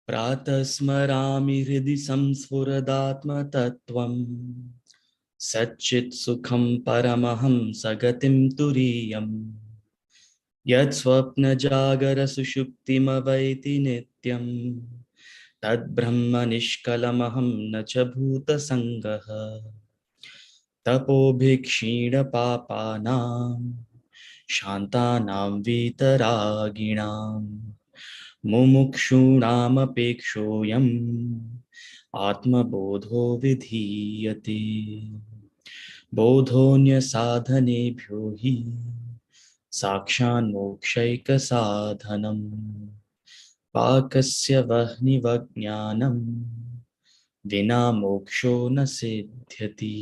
प्रातः स्मरामि हृदि संस्फुरदात्मतत्त्वम् सच्चित् सुखं परमहं सगतिं तुरीयम् यत् स्वप्नजागरसुषुप्तिमवैति नित्यम् तद्ब्रह्म निष्कलमहं न च भूतसङ्गः तपोभिक्षीणपापानां शान्तानां वीतरागिणाम् मुमुक्षूणामपेक्षोऽयम् आत्मबोधो विधीयते बोधोऽन्यसाधनेभ्यो हि साक्षान्मोक्षैकसाधनम् पाकस्य वह्निवज्ञानम् विना मोक्षो न सिद्ध्यति।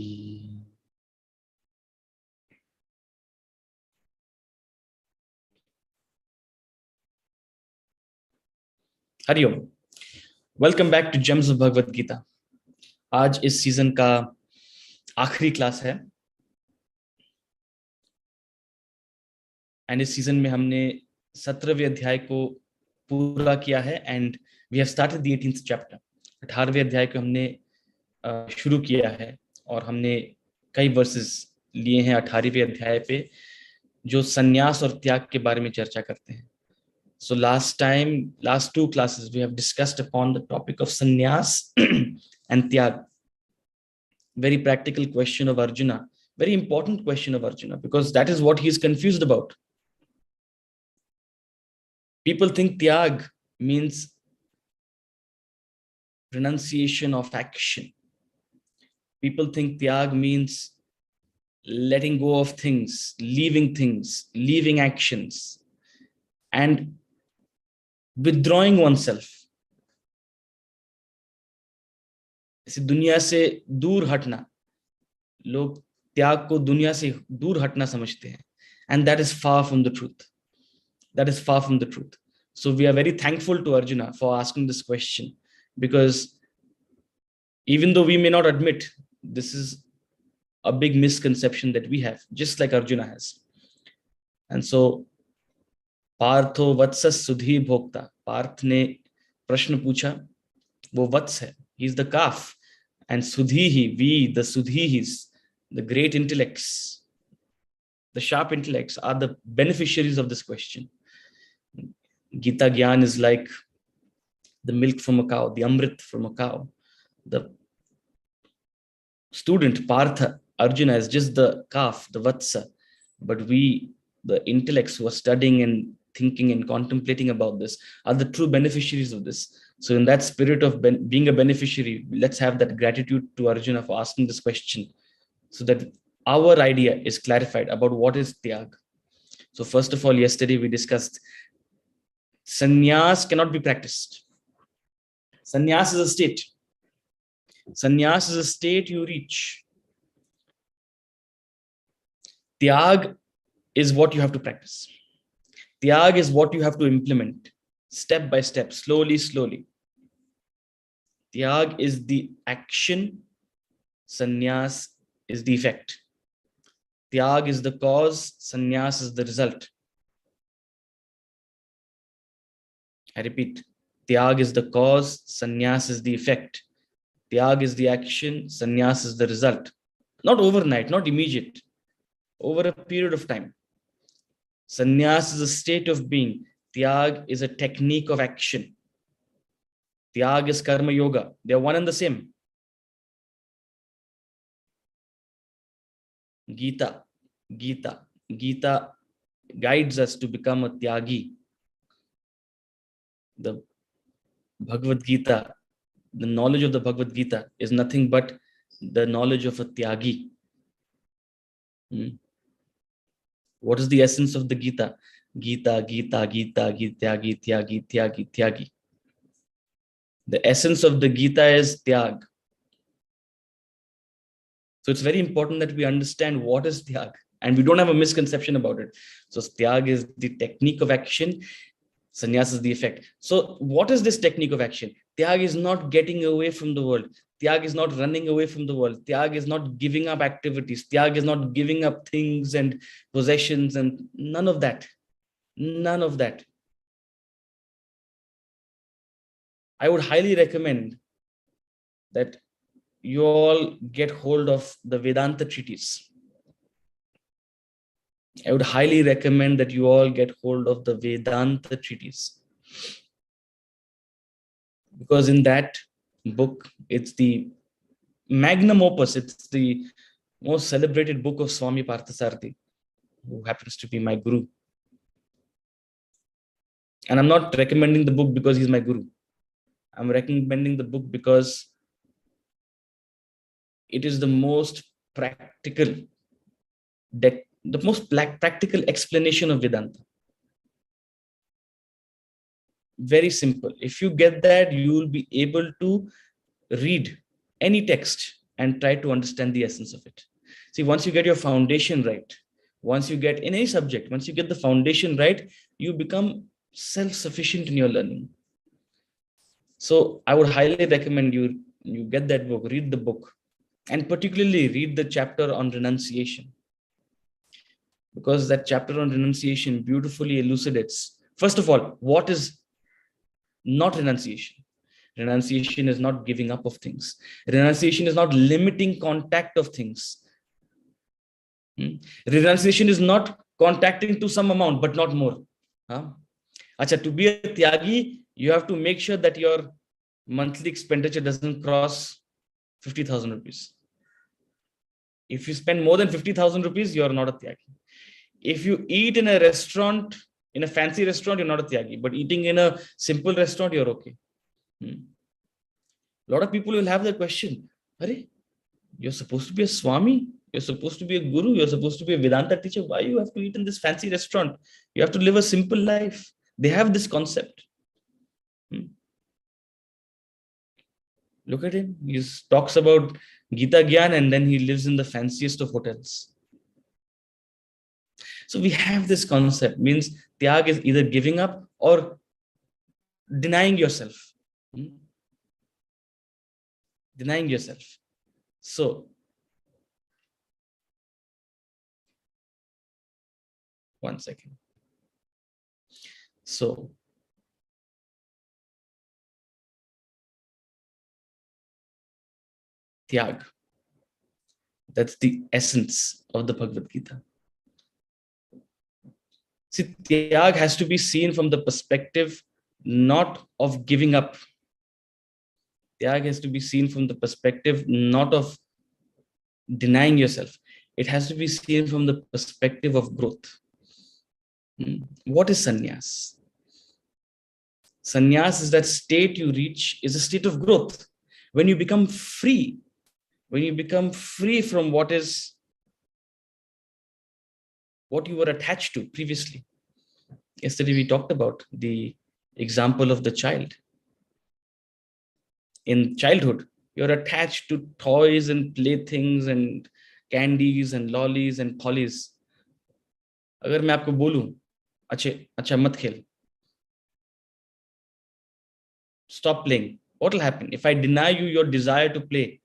हरिओम, welcome back to gems of Bhagavad Gita. आज इस सीजन का आखिरी क्लास है एंड इस सीजन में हमने 17वें अध्याय को पूरा किया है and we have started the 18th chapter. 18वें अध्याय को हमने शुरू किया है और हमने कई वर्सेस लिए हैं 18वें अध्याय पे जो संन्यास और त्याग के बारे में चर्चा करते हैं। So last two classes, we have discussed upon the topic of sannyas and tyag. Very practical question of Arjuna, very important question of Arjuna, because that is what he is confused about. People think tyag means renunciation of action. People think tyag means letting go of things, leaving actions, and withdrawing oneself. इसे दुनिया से दूर हटना, लोग त्याग को दुनिया से दूर हटना समझते हैं, and that is far from the truth. That is far from the truth. So we are very thankful to Arjuna for asking this question, because even though we may not admit, this is a big misconception that we have, just like Arjuna has. And so Partho वत्स सुधी भोक्ता, पार्थ ने प्रश्न पूछा, वो वत्स है, he is the calf, and sudhihi, we, the sudhihis, the great intellects, the sharp intellects are the beneficiaries of this question. Gita Gyan is like the milk from a cow, the amrit from a cow. The student Partha, Arjuna, is just the calf, the vatsa, but we, the intellects who are studying and thinking and contemplating about this, are the true beneficiaries of this. So in that spirit of being a beneficiary, let's have that gratitude to Arjuna for asking this question, so that our idea is clarified about what is tyag. So first of all, yesterday we discussed sannyas cannot be practiced. Sannyas is a state. Sannyas is a state you reach. Tyag is what you have to practice. Tyag is what you have to implement step by step, slowly. Tyag is the action, sannyas is the effect. Tyag is the cause, sannyas is the result. I repeat, tyag is the cause, sannyas is the effect. Tyag is the action, sannyas is the result. Not overnight, not immediate, over a period of time. Sannyas is a state of being. Tyag is a technique of action. Tyag is karma yoga. They are one and the same. Gita guides us to become a tyagi. The Bhagavad Gita, the knowledge of the Bhagavad Gita is nothing but the knowledge of a tyagi. What is the essence of the Gita? Gita, Tyagi. The essence of the Gita is Tyag. So it's very important that we understand what is Tyag, and we don't have a misconception about it. So Tyag is the technique of action. Sannyas is the effect. So what is this technique of action? Tyag is not getting away from the world. Tyag is not running away from the world. Tyag is not giving up activities. Tyag is not giving up things and possessions and none of that. None of that. I would highly recommend that you all get hold of the Vedanta treatise. I would highly recommend that you all get hold of the Vedanta treatise. Because in that book, it's the magnum opus, it's the most celebrated book of Swami Parthasarathi, who happens to be my guru. And I'm not recommending the book because he's my guru. I'm recommending the book because it is the most practical, practical explanation of Vedanta. Very simple. If you get that, you will be able to read any text and try to understand the essence of it. See, once you get your foundation right, once you get in any subject, once you get the foundation right, you become self-sufficient in your learning. So I would highly recommend you get that book, read the book, and particularly read the chapter on renunciation. Because that chapter on renunciation beautifully elucidates, first of all, what is not renunciation. Renunciation is not giving up of things. Renunciation is not limiting contact of things. Renunciation is not contacting to some amount, but not more. To be a Tyagi, you have to make sure that your monthly expenditure doesn't cross 50,000 rupees. If you spend more than 50,000 rupees, you're not a Tyagi. If you eat in a restaurant, in a fancy restaurant, you're not a Tyagi. But eating in a simple restaurant, you're okay. A lot of people will have the question, you're supposed to be a Swami, you're supposed to be a guru, you're supposed to be a Vedanta teacher. Why you have to eat in this fancy restaurant? You have to live a simple life. They have this concept. Look at him. He talks about Gita Gyan and then he lives in the fanciest of hotels. So we have this concept, means Tyag is either giving up or denying yourself. Denying yourself. So, one second. So, Tyag. That's the essence of the Bhagavad Gita. See, Tyag has to be seen from the perspective not of giving up. Tyag has to be seen from the perspective not of denying yourself. It has to be seen from the perspective of growth. What is sannyas? Sannyas is that state you reach, is a state of growth. When you become free, from what you were attached to previously. Yesterday we talked about the example of the child. In childhood, you're attached to toys and playthings and candies and lollies and pollies. अगर मैं आपको बोलूं, अच्छा मत खेल, stop playing, what will happen? If I deny you your desire to play,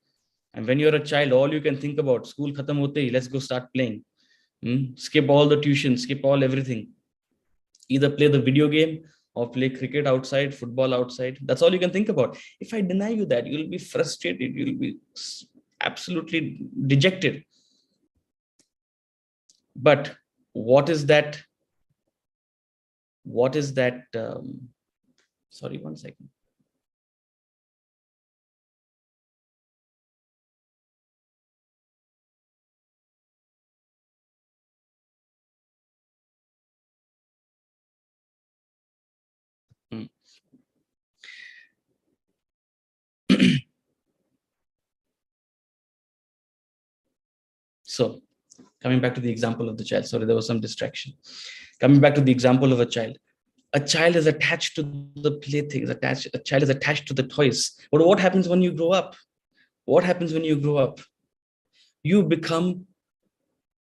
and when you're a child, all you can think about, school khatam hote hi, let's go start playing. Skip all the tuition, skip all everything. Either play the video game or play cricket outside, football outside. That's all you can think about. If I deny you that, you'll be frustrated. You'll be absolutely dejected. But what is that? Sorry, one second. So, coming back to the example of the child. Sorry, there was some distraction. Coming back to the example of a child. A child is attached to the playthings, a child is attached to the toys. But what happens when you grow up? What happens when you grow up? You become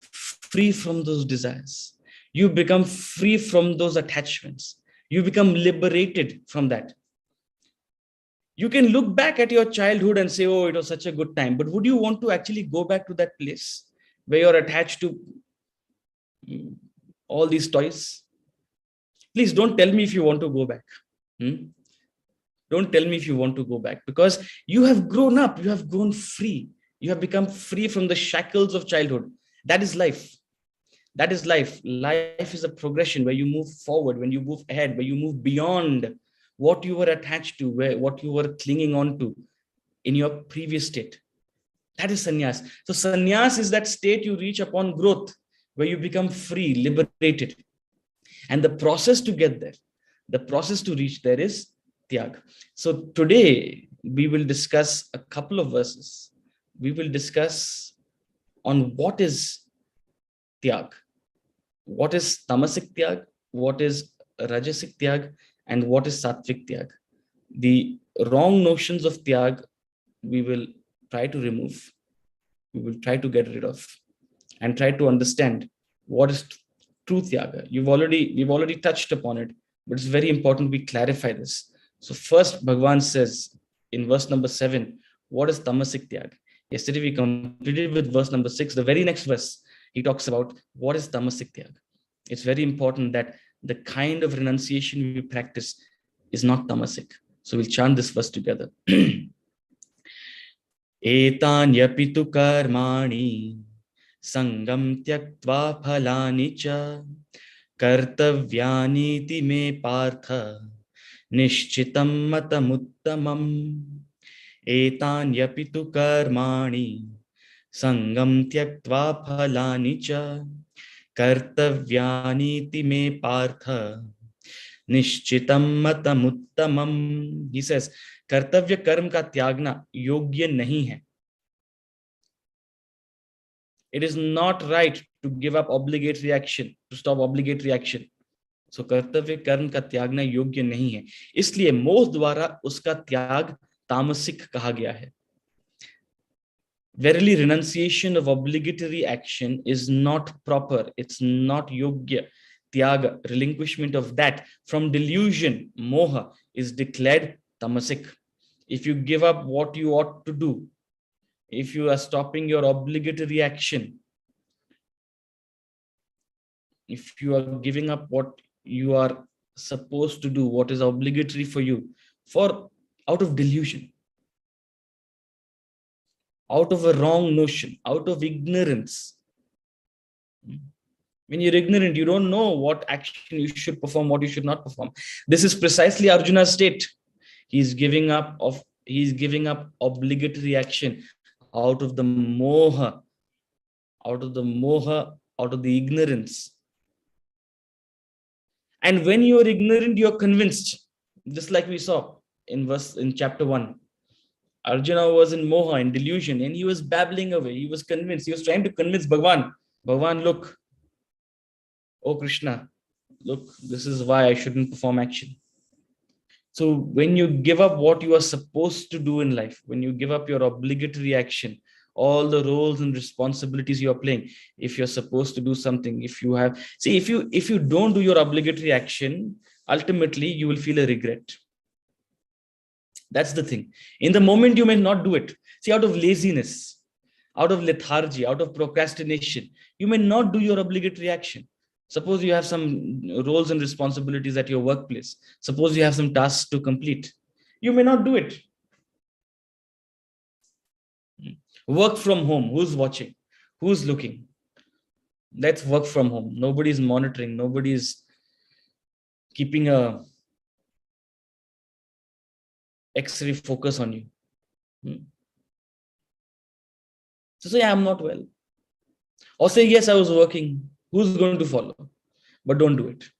free from those desires. You become free from those attachments. You become liberated from that. You can look back at your childhood and say, oh, it was such a good time. But would you want to actually go back to that place where you're attached to all these toys? Please don't tell me if you want to go back. Don't tell me if you want to go back, because you have grown up, you have grown free. You have become free from the shackles of childhood. That is life. That is life. Life is a progression where you move forward, when you move ahead, where you move beyond what you were attached to, what you were clinging on to in your previous state. That is sannyas. So sannyas is that state you reach upon growth, where you become free, liberated. And the process to get there, the process to reach there is Tyag. So today we will discuss a couple of verses. We will discuss on what is Tyag, what is Tamasik Tyag, what is Rajasik Tyag, and what is Sattvik Tyag. The wrong notions of Tyag we will try to remove. We will try to get rid of and try to understand what is true Tyaga. We've already touched upon it, but it's very important we clarify this. So first, Bhagavan says in verse number 7, what is Tamasik Tyag? Yesterday we completed with verse number 6. The very next verse, he talks about what is Tamasik Tyag. It's very important that the kind of renunciation we practice is not Tamasik. So we'll chant this verse together. Etanyapitu karmani sangam tyaktva phalani cha kartavyani me partha nishchitam matamuttamam. Etanyapitu karmani sangam tyaktva phalani cha kartavyani me partha nishchitam matamuttamam. He says, कर्तव्य कर्म का त्यागना योग्य नहीं है. It is not right to give up obligatory action, to stop obligatory action. So कर्तव्य कर्म का त्यागना योग्य नहीं है, इसलिए मोह द्वारा उसका त्याग तामसिक कहा गया है. Verily, renunciation of obligatory action is not proper. It's not yogya. Tyaga, relinquishment of that from delusion, moha, is declared tamasik. If you give up what you ought to do, if you are stopping your obligatory action, if you are giving up what you are supposed to do, what is obligatory for you, for out of delusion, out of a wrong notion, out of ignorance. When you're ignorant, you don't know what action you should perform, what you should not perform. This is precisely Arjuna's state. He's giving up obligatory action out of the moha, out of the ignorance. And when you're ignorant, you're convinced, just like we saw in chapter 1. Arjuna was in moha, in delusion, and he was babbling away. He was convinced. He was trying to convince Bhagavan. Bhagavan, look, oh Krishna, look, this is why I shouldn't perform action. So when you give up what you are supposed to do in life, when you give up your obligatory action, all the roles and responsibilities you're playing, if you're supposed to do something, if you don't do your obligatory action, ultimately you will feel a regret. That's the thing. In the moment, you may not do it. See, out of laziness, out of lethargy, out of procrastination, you may not do your obligatory action. Suppose you have some roles and responsibilities at your workplace. Suppose you have some tasks to complete. You may not do it. Work from home. Who's watching? Who's looking? Let's work from home. Nobody's monitoring. Nobody's keeping a X-ray focus on you. So say, I'm not well. Or say, yes, I was working. Who's going to follow? But don't do it.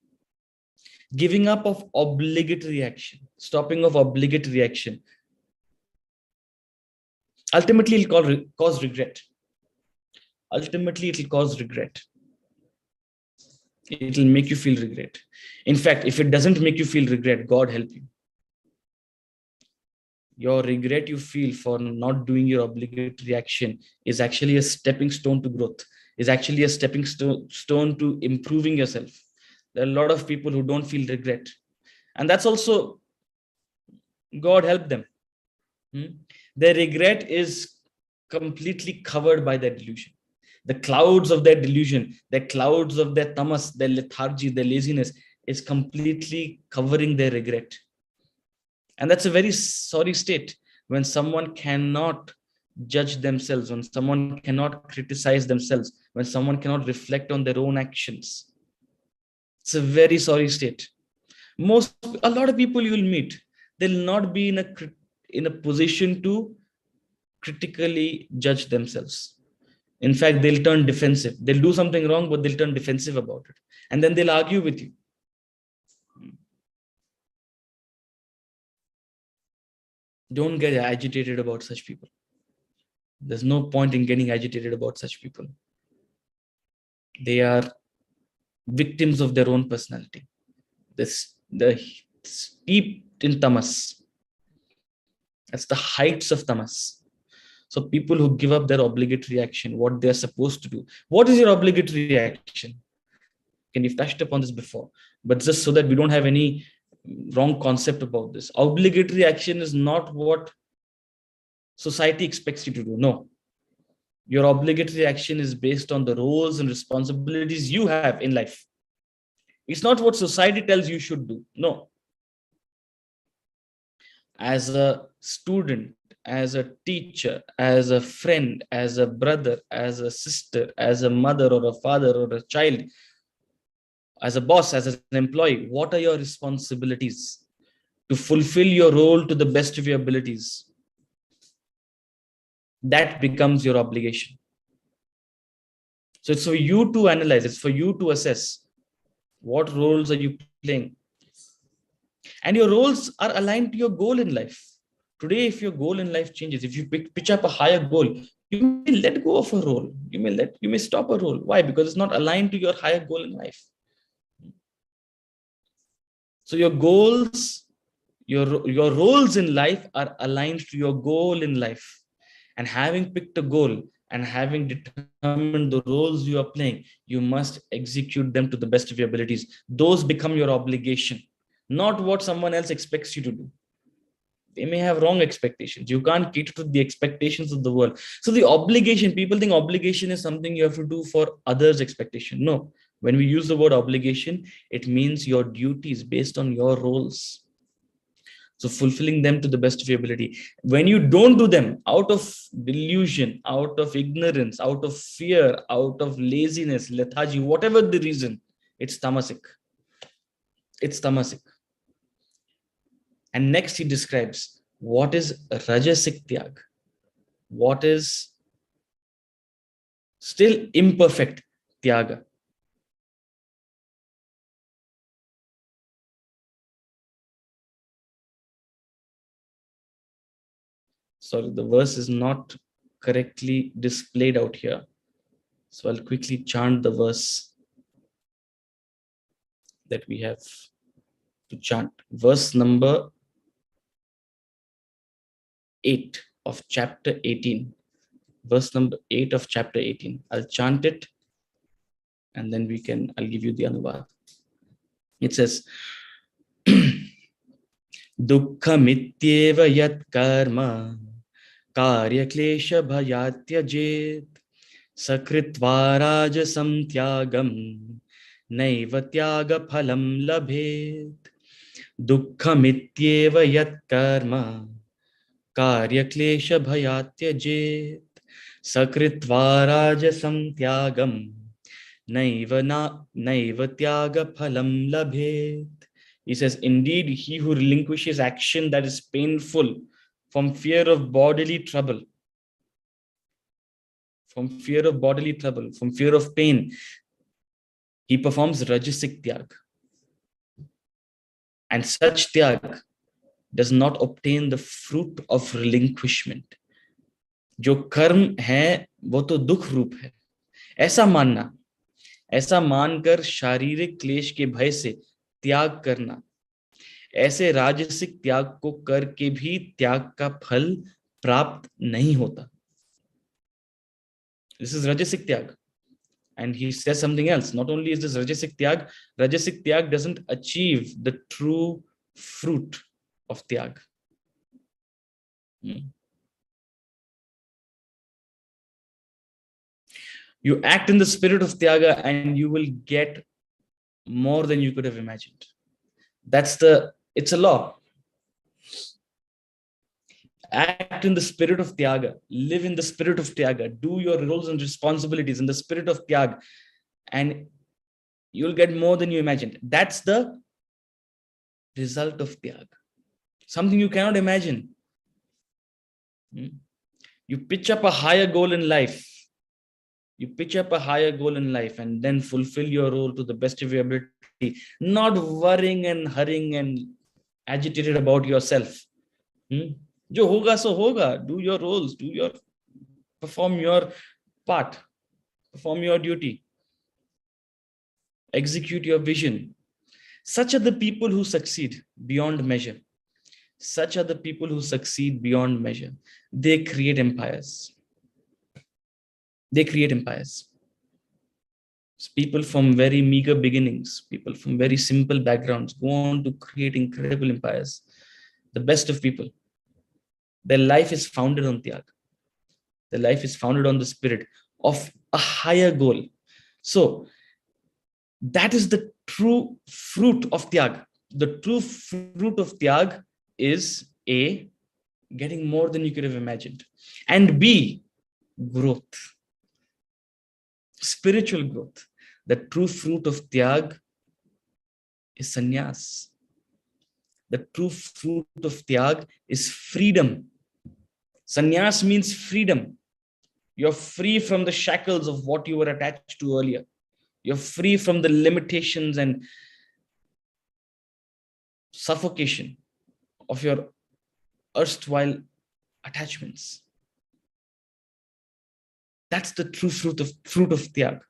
Giving up of obligatory action, stopping of obligatory action, ultimately it will cause regret. Ultimately, it will cause regret. It will make you feel regret. In fact, if it doesn't make you feel regret, God help you. Your regret you feel for not doing your obligatory action is actually a stepping stone to growth, is actually a stepping stone to improving yourself. There are a lot of people who don't feel regret. And that's also, God help them. Their regret is completely covered by their delusion. The clouds of their delusion, the clouds of their tamas, their lethargy, their laziness is completely covering their regret. And that's a very sorry state when someone cannot judge themselves, when someone cannot criticize themselves, when someone cannot reflect on their own actions. It's a very sorry state. A lot of people you'll meet, they'll not be in a position to critically judge themselves. In fact, they'll turn defensive. They'll do something wrong, but they'll turn defensive about it. And then they'll argue with you. Don't get agitated about such people. There's no point in getting agitated about such people. They are victims of their own personality. They're steeped in tamas. That's the heights of tamas. So people who give up their obligatory action, what they're supposed to do. What is your obligatory action? And you've touched upon this before, but just so that we don't have any wrong concept about this. Obligatory action is not what society expects you to do. No. Your obligatory action is based on the roles and responsibilities you have in life. It's not what society tells you should do. No. As a student, as a teacher, as a friend, as a brother, as a sister, as a mother or a father or a child, as a boss, as an employee, what are your responsibilities? To fulfill your role to the best of your abilities. That becomes your obligation. So it's for you to analyze, it's for you to assess what roles are you playing. And your roles are aligned to your goal in life. Today, if your goal in life changes, if you pitch up a higher goal, you may let go of a role. You may stop a role. Why? Because it's not aligned to your higher goal in life. So your goals, your roles in life are aligned to your goal in life. And having picked a goal and having determined the roles you are playing, you must execute them to the best of your abilities. Those become your obligation, not what someone else expects you to do. They may have wrong expectations. You can't cater to the expectations of the world. So the obligation, people think obligation is something you have to do for others' expectation. No. When we use the word obligation, it means your duties based on your roles. So fulfilling them to the best of your ability. When you don't do them out of delusion, out of ignorance, out of fear, out of laziness, lethargy, whatever the reason, it's tamasik. It's tamasik. And next he describes what is Rajasik Tyaga. What is still imperfect Tyaga. Sorry, the verse is not correctly displayed out here. So I'll quickly chant the verse that we have to chant. Verse number 8 of chapter 18. Verse number 8 of chapter 18. I'll chant it and then I'll give you the anuvad. It says, Dukkha yat karma karya klesha bhayatyajit sakritva rajasam tyagam naiva tyaga phalam labhet. Dukkha yat karma karya klesha bhayatyajit sakritva rajasam tyagam naiva tyaga phalam labhet. He says, indeed, he who relinquishes action that is painful from fear of bodily trouble, from fear of pain, he performs Rajasik Tyaga. And such Tyaga does not obtain the fruit of relinquishment. जो कर्म है वो तो दुख रूप है. ऐसा मानना ऐसा मानकर शारीरिक क्लेश के भय से त्याग करना, ऐसे राजसिक त्याग को करके भी त्याग का फल प्राप्त नहीं होता. This is Rajasik Tyag. And he says something else. Not only is this Rajasik Tyag doesn't achieve the true fruit of Tyag. You act in the spirit of Tyaga and you will get more than you could have imagined. It's a law. Act in the spirit of Tyaga. Live in the spirit of Tyaga. Do your roles and responsibilities in the spirit of Tyag, and you'll get more than you imagined. That's the result of Tyag. Something you cannot imagine. You pitch up a higher goal in life. And then fulfill your role to the best of your ability, not worrying and hurrying and agitated about yourself. Jo hoga so hoga. Do your roles. Perform your part. Perform your duty. Execute your vision. Such are the people who succeed beyond measure. They create empires. People from very meager beginnings, people from very simple backgrounds go on to create incredible empires. The best of people. Their life is founded on Tyag. Their life is founded on the spirit of a higher goal. So that is the true fruit of Tyag. The true fruit of Tyag is A, getting more than you could have imagined, and B, growth, spiritual growth. The true fruit of Tyag is sannyas. The true fruit of Tyag is freedom. Sannyas means freedom. You're free from the shackles of what you were attached to earlier. You're free from the limitations and suffocation of your erstwhile attachments. That's the true fruit of Tyag.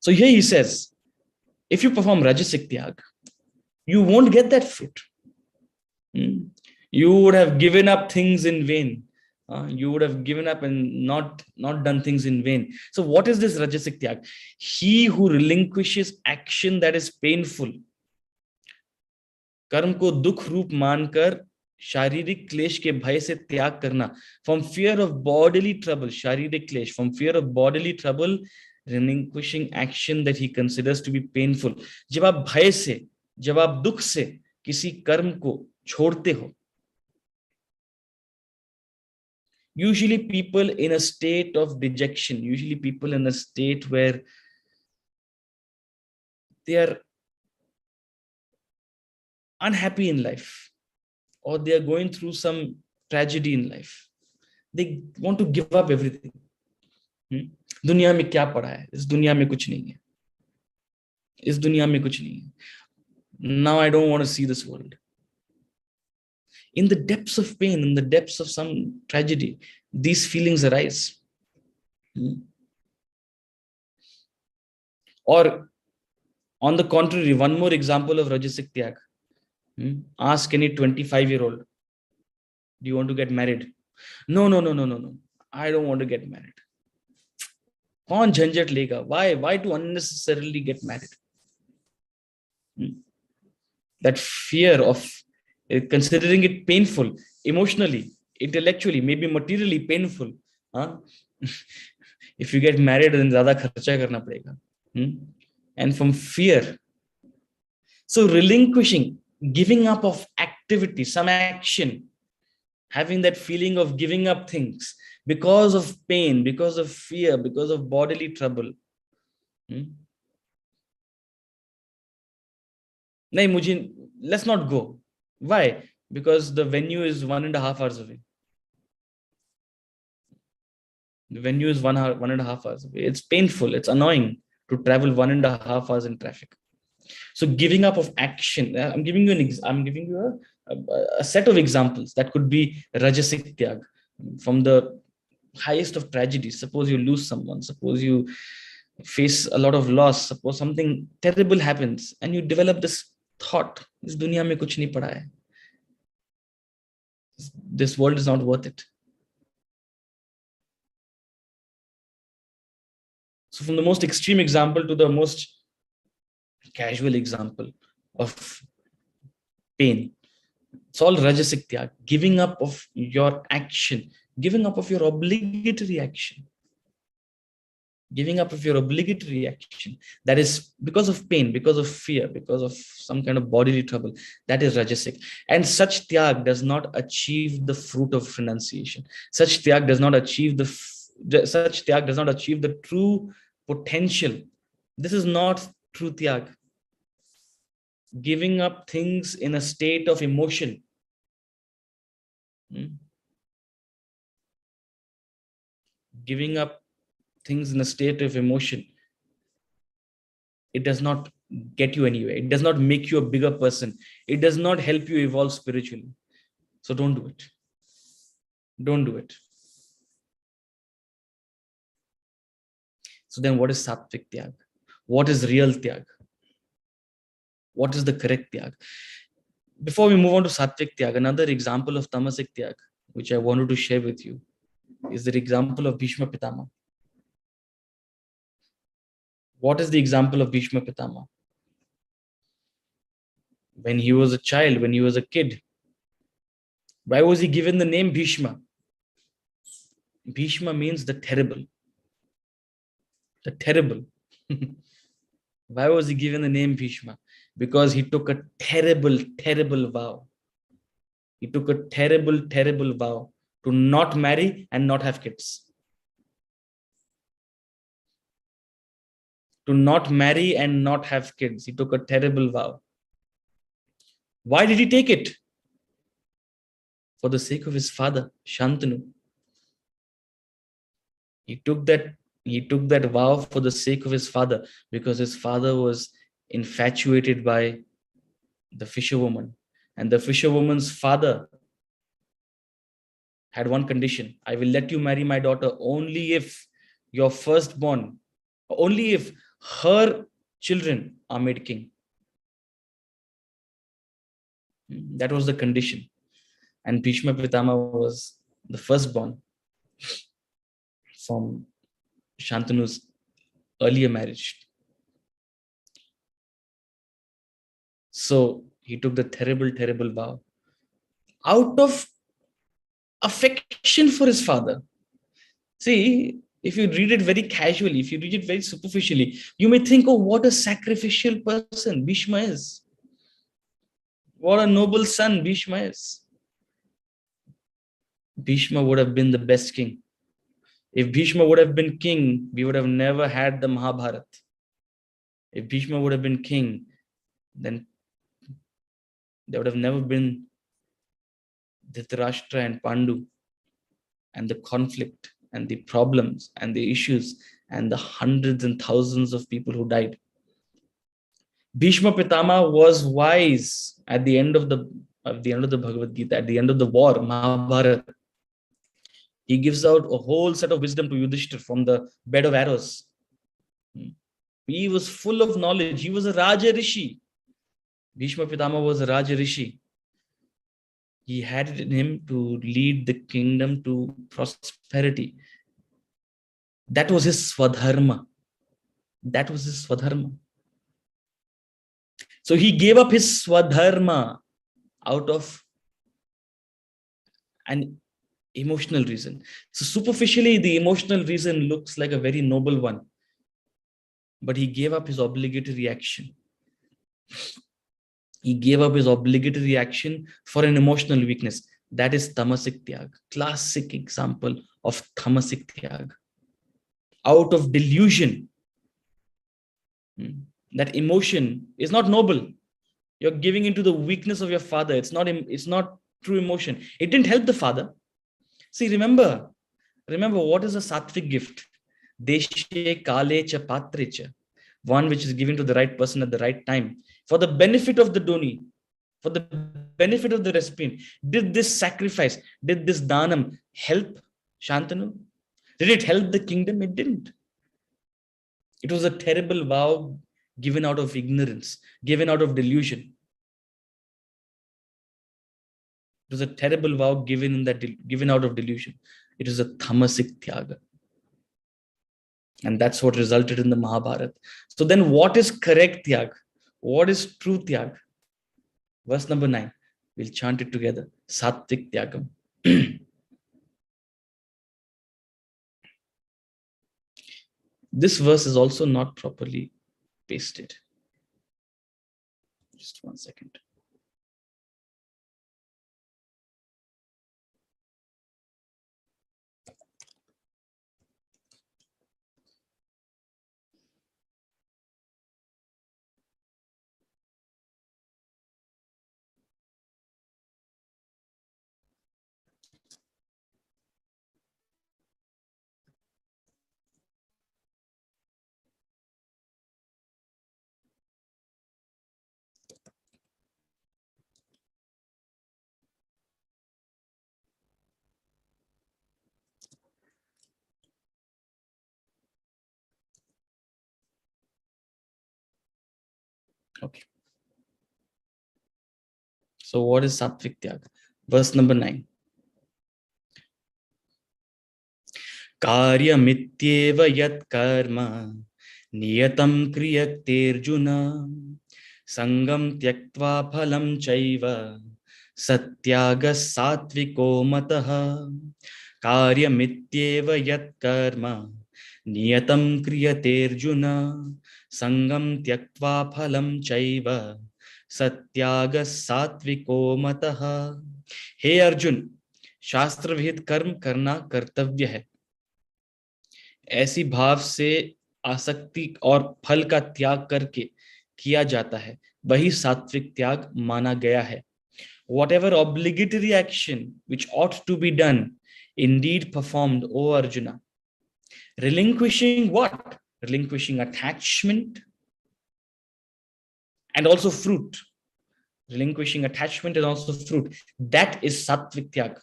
So here he says, if you perform Rajasik Tyag, you won't get that fruit. You would have given up things in vain. You would have given up and not done things in vain. So what is this Rajasik Tyag? He who relinquishes action that is painful, कर्म को दुख रूप मानकर शारीरिक क्लेश के भय से त्याग करना, from fear of bodily trouble, शारीरिक क्लेश, from fear of bodily trouble, relinquishing action that he considers to be painful. जब आप भय से, जब आप दुख से किसी कर्म को छोड़ते हो, usually people in a state of dejection, usually people in a state where they are unhappy in life, or they are going through some tragedy in life, they want to give up everything. दुनिया में क्या पड़ा है? इस दुनिया में कुछ नहीं है. इस दुनिया में कुछ नहीं है. Now I don't want to see this world. In the depths of pain, in the depths of some tragedy, these feelings arise. Or on the contrary, one more example of Rajasik Tyag. Ask any 25-year-old, do you want to get married? No. I don't want to get married. कौन झंझट लेगा? Why to unnecessarily get married? That fear of considering it painful, emotionally, intellectually, maybe materially painful. If you get married, then ज़्यादा खर्चा करना पड़ेगा. And from fear. So relinquishing, giving up of activity, some action, having that feeling of giving up things because of pain, because of fear, because of bodily trouble. Let's not go. Why? Because the venue is 1.5 hours away. The venue is 1.5 hours away. It's painful. It's annoying to travel 1.5 hours in traffic. So giving up of action. I'm giving you a set of examples that could be Rajasik Tyag, from the highest of tragedies. Suppose you lose someone. Suppose you face a lot of loss, suppose something terrible happens, and you develop this thought, this dunya mein kuch nahi pada hai. This world is not worth it. So from the most extreme example to the most casual example of pain, it's all Rajasik Tyaga, giving up of your action, giving up of your obligatory action. Giving up of your obligatory action, that is because of pain, because of fear, because of some kind of bodily trouble, that is Rajasik. And such tyag does not achieve the fruit of renunciation. Such tyag does not achieve the true potential. This is not true tyag. Giving up things in a state of emotion. Giving up things in a state of emotion, it does not get you anywhere. It does not make you a bigger person. It does not help you evolve spiritually. So don't do it. Don't do it. So then what is Sattvik Tyaga? What is real Tyaga? What is the correct Tyaga? Before we move on to Sattvik Tyaga, another example of Tamasik Tyaga, which I wanted to share with you, is the example of Bhishma Pitama. What is the example of Bhishma Pitama? When he was a child, when he was a kid, why was he given the name Bhishma? Bhishma means the terrible. The terrible. Why was he given the name Bhishma? Because he took a terrible, terrible vow. He took a terrible, terrible vow to not marry and not have kids. To not marry and not have kids. He took a terrible vow. Why did he take it? For the sake of his father, Shantanu. He took that vow for the sake of his father, because his father was infatuated by the fisherwoman. And the fisherwoman's father had one condition: I will let you marry my daughter only if your firstborn, only if her children are made king. That was the condition. And Bhishma Pitama was the firstborn from Shantanu's earlier marriage. So he took the terrible, terrible vow out of affection for his father. See, if you read it very casually, if you read it very superficially, you may think, oh, what a sacrificial person Bhishma is. What a noble son Bhishma is. Bhishma would have been the best king. If Bhishma would have been king, we would have never had the Mahabharata. If Bhishma would have been king, then there would have never been Dhritarashtra and Pandu, and the conflict and the problems and the issues and the hundreds and thousands of people who died. Bhishma Pitama was wise at the end of the Bhagavad Gita, at the end of the war, Mahabharata. He gives out a whole set of wisdom to Yudhishthira from the bed of arrows. He was full of knowledge. He was a Raja Rishi. Bhishma Pitama was a Raja Rishi. He had it in him to lead the kingdom to prosperity. That was his Swadharma. That was his Swadharma. So he gave up his Swadharma out of an emotional reason. So superficially, the emotional reason looks like a very noble one. But he gave up his obligatory action. He gave up his obligatory action for an emotional weakness. That is Tamasik Tyaga. Classic example of Tamasik Tyaga. Out of delusion. That emotion is not noble. You're giving into the weakness of your father. It's not true emotion. It didn't help the father. See, remember what is a Sattvik gift? Deshe kale cha patre cha. One which is given to the right person at the right time. For the benefit of the doni, for the benefit of the recipient. Did this sacrifice, did this dhanam help Shantanu? Did it help the kingdom? It didn't. It was a terrible vow given out of ignorance, given out of delusion. It was a terrible vow given out of delusion. It is a Tamasik Tyaga. And that's what resulted in the Mahabharata. So then what is correct Tyag? What is true Tyag? Verse number 9. We'll chant it together. Sattvik Tyagam. This verse is also not properly pasted. Just 1 second. Okay. So what is Sattvik Tyaga? Verse number 9. Karyamityeva yat karma niyatam kriyaterjuna sangam tyaktva phalam chaiva satyaga satviko mataha. Karyamityeva yat karma niyatam kriyaterjuna sangam tyaktva phalam chaiva satyaga satviko mataha. हे अर्जुन, शास्त्र विहित कर्म करना कर्तव्य है. ऐसी भाव से आसक्ति और फल का त्याग करके किया जाता है, वही सात्विक त्याग माना गया है. Whatever obligatory action which ought to be done, indeed performed, O Arjuna. Relinquishing what? Relinquishing attachment and also fruit. Relinquishing attachment and also fruit. That is Sattvik Tyaga.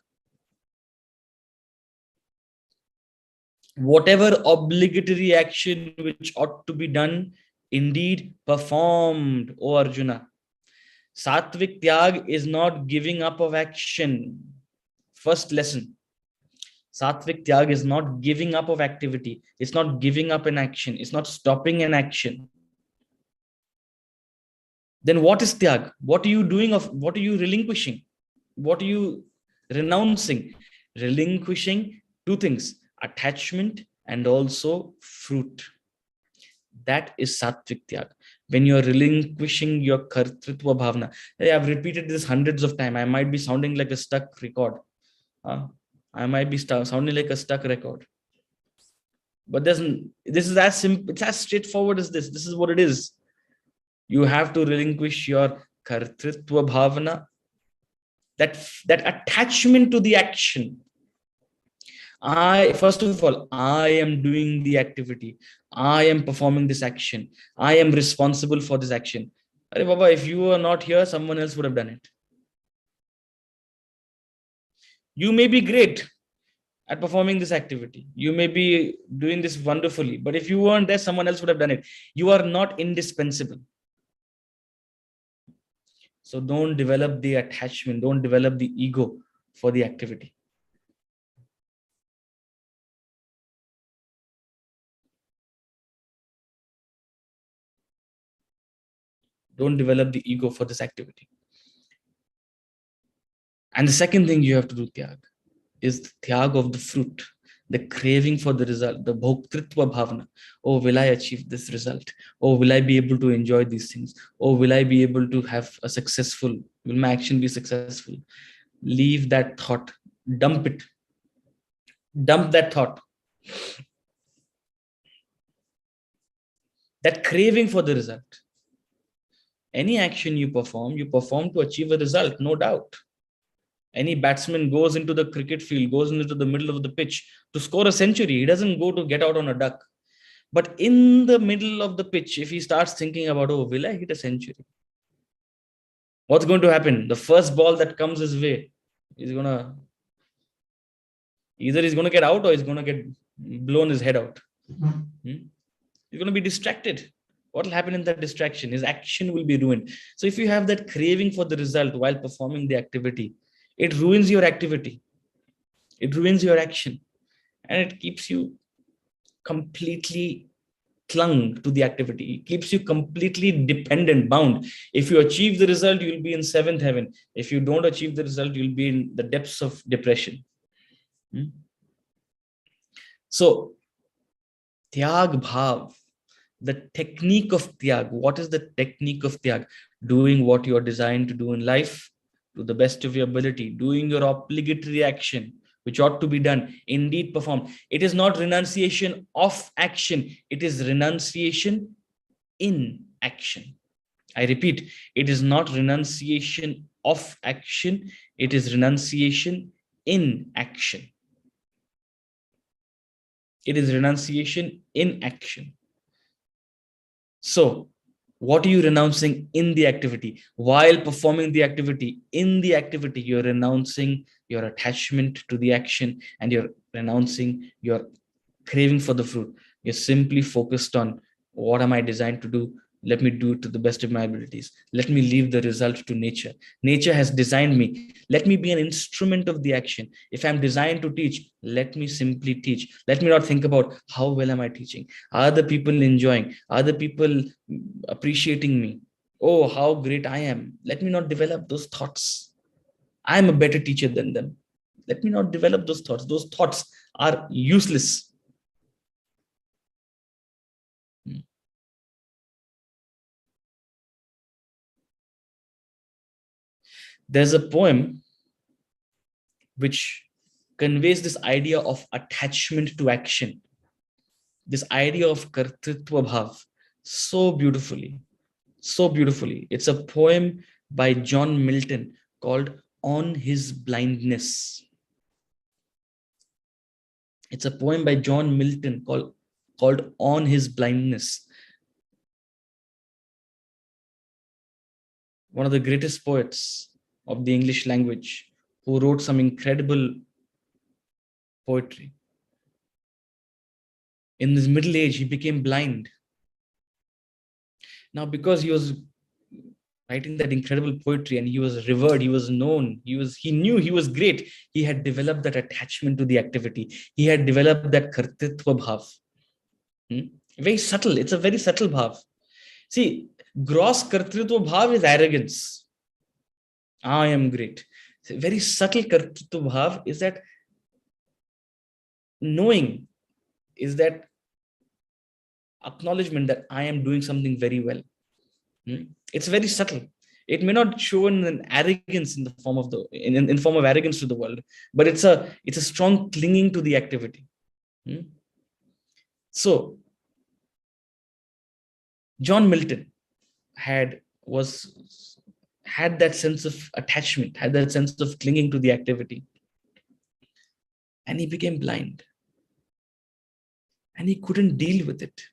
Whatever obligatory action which ought to be done, indeed performed, O Arjuna. Sattvik Tyag is not giving up of action. First lesson. Sattvik Tyag is not giving up of activity. It's not giving up an action. It's not stopping an action. Then what is Tyag? What are you doing what are you relinquishing? What are you renouncing? Relinquishing two things, attachment and also fruit. That is Sattvik Tyag. When you're relinquishing your kartritva bhavna. I've repeated this hundreds of times. I might be sounding like a stuck record. I might be sounding like a stuck record. But this is as simple, it's as straightforward as this. This is what it is. You have to relinquish your kartritva bhavana, that attachment to the action. First of all, I am doing the activity. I am performing this action. I am responsible for this action. Arey Baba, if you are not here, someone else would have done it. You may be great at performing this activity. You may be doing this wonderfully, but if you weren't there, someone else would have done it. You are not indispensable. So don't develop the attachment, don't develop the ego for the activity. Don't develop the ego for this activity. And the second thing you have to do, Tyag, is the Tyag of the fruit, the craving for the result, the bhoktritva bhavana. Oh, will I achieve this result? Oh, will I be able to enjoy these things? Oh, will I be able to have a successful, will my action be successful? Leave that thought, dump it. Dump that thought. That craving for the result. Any action you perform to achieve a result, no doubt. Any batsman goes into the cricket field, goes into the middle of the pitch to score a century. He doesn't go to get out on a duck. But in the middle of the pitch, if he starts thinking about, oh, will I hit a century? What's going to happen? The first ball that comes his way, either he's going to get out or he's going to get blown his head out. He's going to be distracted. What will happen in that distraction? His action will be ruined. So if you have that craving for the result while performing the activity, it ruins your activity. It ruins your action. And it keeps you completely clung to the activity. It keeps you completely dependent, bound. If you achieve the result, you'll be in seventh heaven. If you don't achieve the result, you'll be in the depths of depression. So, Tyag Bhav, the technique of Tyag. What is the technique of Tyag? Doing what you are designed to do in life to the best of your ability, doing your obligatory action, which ought to be done, indeed performed. It is not renunciation of action, it is renunciation in action. I repeat, it is not renunciation of action, it is renunciation in action. It is renunciation in action. So, what are you renouncing in the activity? While performing the activity, in the activity, you're renouncing your attachment to the action and you're renouncing your craving for the fruit. You're simply focused on what am I designed to do? Let me do it to the best of my abilities. Let me leave the result to nature. Nature has designed me. Let me be an instrument of the action. If I'm designed to teach, let me simply teach. Let me not think about how well am I teaching? Are the people enjoying? Are the people appreciating me? Oh, how great I am. Let me not develop those thoughts. I'm a better teacher than them. Let me not develop those thoughts. Those thoughts are useless. There's a poem which conveys this idea of attachment to action, this idea of kartritva bhav so beautifully, so beautifully. It's a poem by John Milton called On His Blindness. It's a poem by John Milton called On His Blindness. One of the greatest poets of the English language who wrote some incredible poetry. In his middle age, he became blind. Now, because he was writing that incredible poetry and he was revered, he was known, he knew he was great, he had developed that attachment to the activity. He had developed that kartritva bhav. Very subtle. It's a very subtle bhav. See, gross kartritva bhav is arrogance. I am great. Very subtle kartritva bhav is that knowing, is that acknowledgement that I am doing something very well. It's very subtle. It may not show in an arrogance in the form of in form of arrogance to the world, but it's a strong clinging to the activity. So John Milton had that sense of attachment, had that sense of clinging to the activity, and he became blind, and he couldn't deal with it.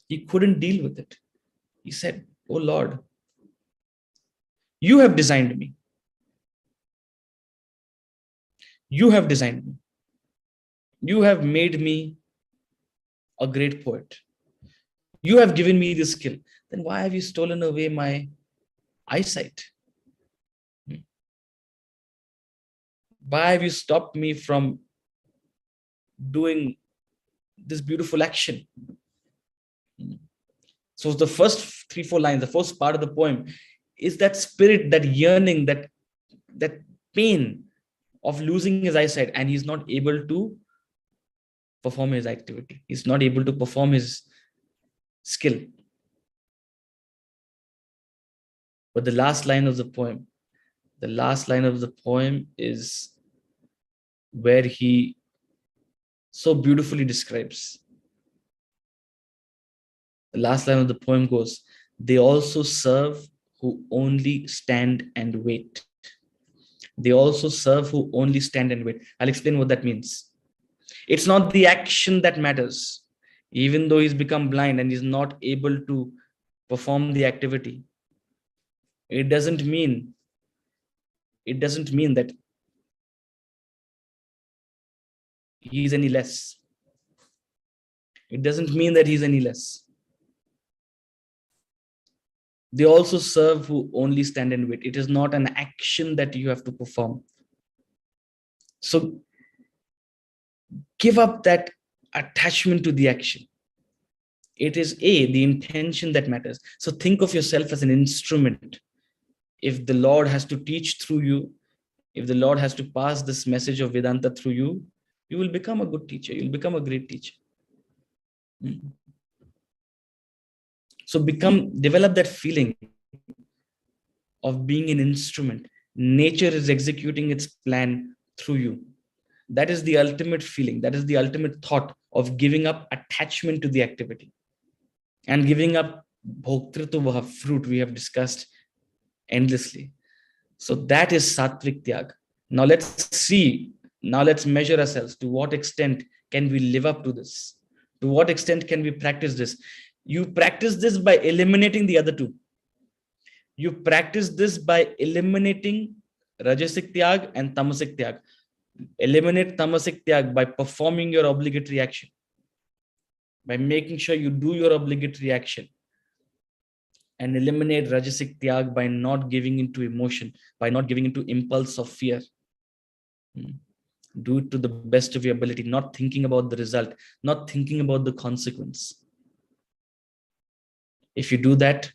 He couldn't deal with it. He said, "Oh Lord, you have designed me. You have designed me. You have made me a great poet. You have given me this skill. Then why have you stolen away my eyesight? Why have you stopped me from doing this beautiful action?" So the first 3-4 lines, the first part of the poem is that spirit, that yearning, that pain of losing his eyesight, and he's not able to perform his activity. He's not able to perform his skill. But the last line of the poem is where he so beautifully describes. The last line of the poem goes, "They also serve who only stand and wait." They also serve who only stand and wait. I'll explain what that means. It's not the action that matters. Even though he's become blind and he's not able to perform the activity, it doesn't mean that he's any less. It doesn't mean that he's any less. They also serve who only stand and wait. It is not an action that you have to perform. So give up that attachment to the action. It is the intention that matters. So think of yourself as an instrument. If the Lord has to teach through you, if the Lord has to pass this message of Vedanta through you, you will become a good teacher. You'll become a great teacher. So develop that feeling of being an instrument. Nature is executing its plan through you. That is the ultimate feeling. That is the ultimate thought of giving up attachment to the activity and giving up bhoktritva, fruit, we have discussed endlessly. So that is Sattvik Tyaga. Now let's measure ourselves. To what extent can we live up to this? To what extent can we practice this? You practice this by eliminating the other two. You practice this by eliminating Rajasik Tyaga and Tamasik Tyaga. Eliminate Tamasik Tyaga by performing your obligatory action, by making sure you do your obligatory action, and eliminate Rajasik Tyaga by not giving into emotion, by not giving into impulse of fear. Do it to the best of your ability, not thinking about the result, not thinking about the consequence. If you do that,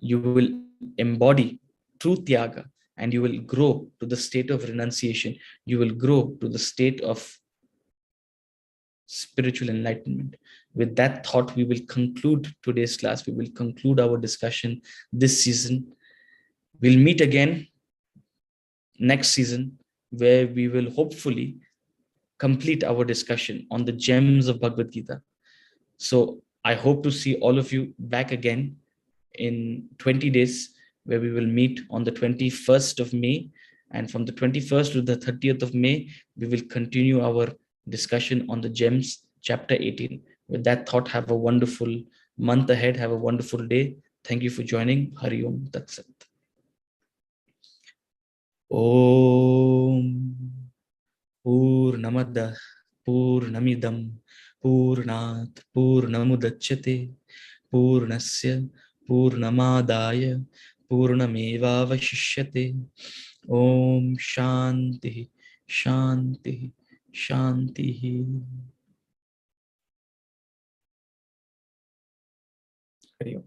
you will embody true Tyaga, and you will grow to the state of renunciation. You will grow to the state of spiritual enlightenment. With that thought, we will conclude today's class. We will conclude our discussion this season. We'll meet again next season, where we will hopefully complete our discussion on the gems of Bhagavad Gita. So I hope to see all of you back again in 20 days, where we will meet on the 21st of May. And from the 21st to the 30th of May, we will continue our discussion on the gems, chapter 18. With that thought, have a wonderful month ahead. Have a wonderful day. Thank you for joining. Hari Om Tat Sat. Om Purnamada Purnamidam Purnat Purnamudachyate Purnasya Purnamadaya Purnamevavashishyate. Om Shanti Shanti Shanti. Hari Om.